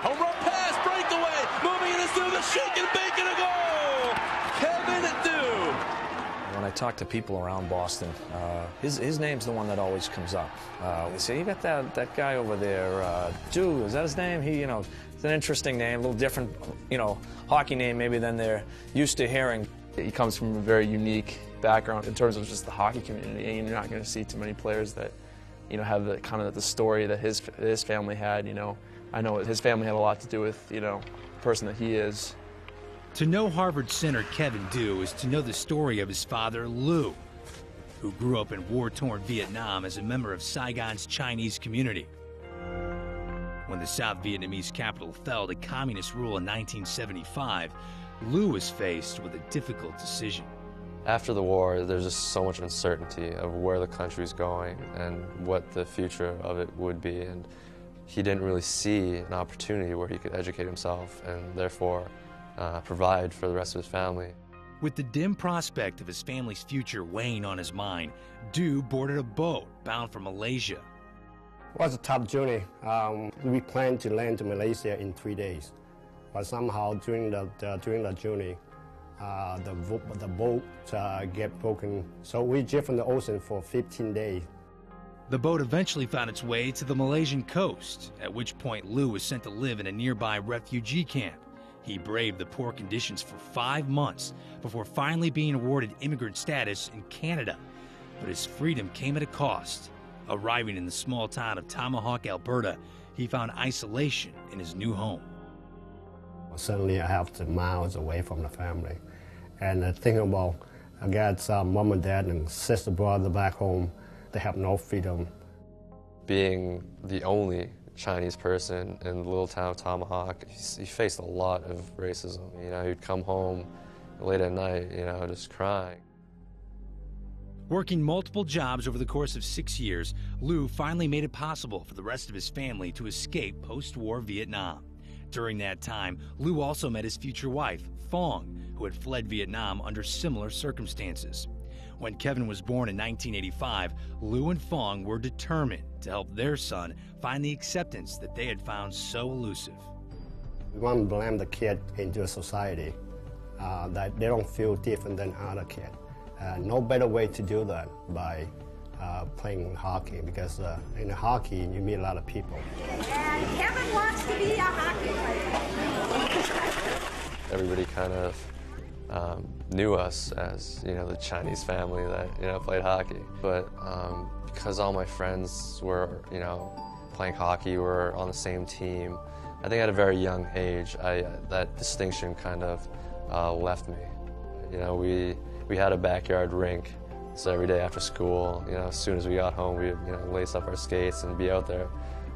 Home run pass, breakaway, moving it through the shake and bake and a goal! Kevin Dew. When I talk to people around Boston, his name's the one that always comes up. They say, you got that guy over there, Dew, is that his name? It's an interesting name, a little different, hockey name maybe than they're used to hearing. He comes from a very unique background in terms of just the hockey community, and you're not going to see too many players that, have the kind of the story that his family had. I know his family had a lot to do with, the person that he is. To know Harvard center Kevin Dew is to know the story of his father, Lou, who grew up in war-torn Vietnam as a member of Saigon's Chinese community. When the South Vietnamese capital fell to communist rule in 1975, Lou was faced with a difficult decision. After the war, there's just so much uncertainty of where the country's going and what the future of it would be, and he didn't really see an opportunity where he could educate himself and therefore provide for the rest of his family. With the dim prospect of his family's future weighing on his mind, Dew boarded a boat bound for Malaysia. It was a tough journey. We planned to land to Malaysia in 3 days, but somehow during the journey, the boat get broken. So we drove on the ocean for 15 days. The boat eventually found its way to the Malaysian coast, at which point Lou was sent to live in a nearby refugee camp. He braved the poor conditions for 5 months before finally being awarded immigrant status in Canada. But his freedom came at a cost. Arriving in the small town of Tomahawk, Alberta, he found isolation in his new home. Suddenly I have to miles away from the family. And thinking about, I got mom and dad and sister, brother back home. They have no freedom. Being the only Chinese person in the little town of Tomahawk, he faced a lot of racism. He'd come home late at night, just crying. Working multiple jobs over the course of 6 years, Lou finally made it possible for the rest of his family to escape post-war Vietnam. During that time, Lou also met his future wife, Phong, who had fled Vietnam under similar circumstances. When Kevin was born in 1985, Lou and Phong were determined to help their son find the acceptance that they had found so elusive. We want to blame the kid into a society that they don't feel different than other kids. No better way to do that by playing hockey, because in hockey you meet a lot of people. And Kevin wants to be a hockey player. Everybody kind of knew us as, the Chinese family that, played hockey. But because all my friends were, playing hockey, were on the same team, I think at a very young age, that distinction kind of left me. We had a backyard rink, so every day after school, as soon as we got home, we'd, lace up our skates and be out there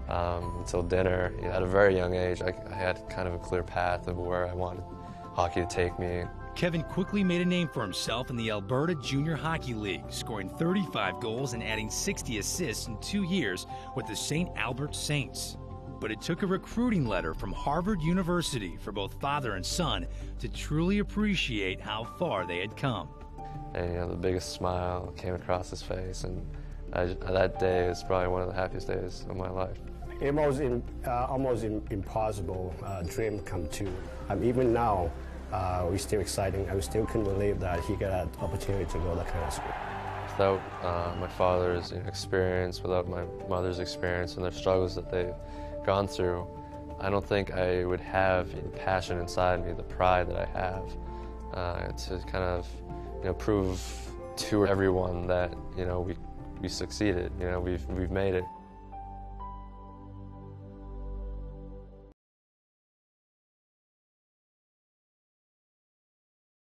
until dinner. At a very young age, I had kind of a clear path of where I wanted hockey to take me. Kevin quickly made a name for himself in the Alberta Junior Hockey League, scoring 35 goals and adding 60 assists in 2 years with the St. Albert Saints. But it took a recruiting letter from Harvard University for both father and son to truly appreciate how far they had come. And the biggest smile came across his face, and that day is probably one of the happiest days of my life. It was almost impossible dream come true. Even now, we're still exciting. I still couldn't believe that he got an opportunity to go to that kind of school. Without my father's experience, without my mother's experience and their struggles that they've gone through, I don't think I would have the passion inside me, the pride that I have, to kind of prove to everyone that we succeeded. We've made it.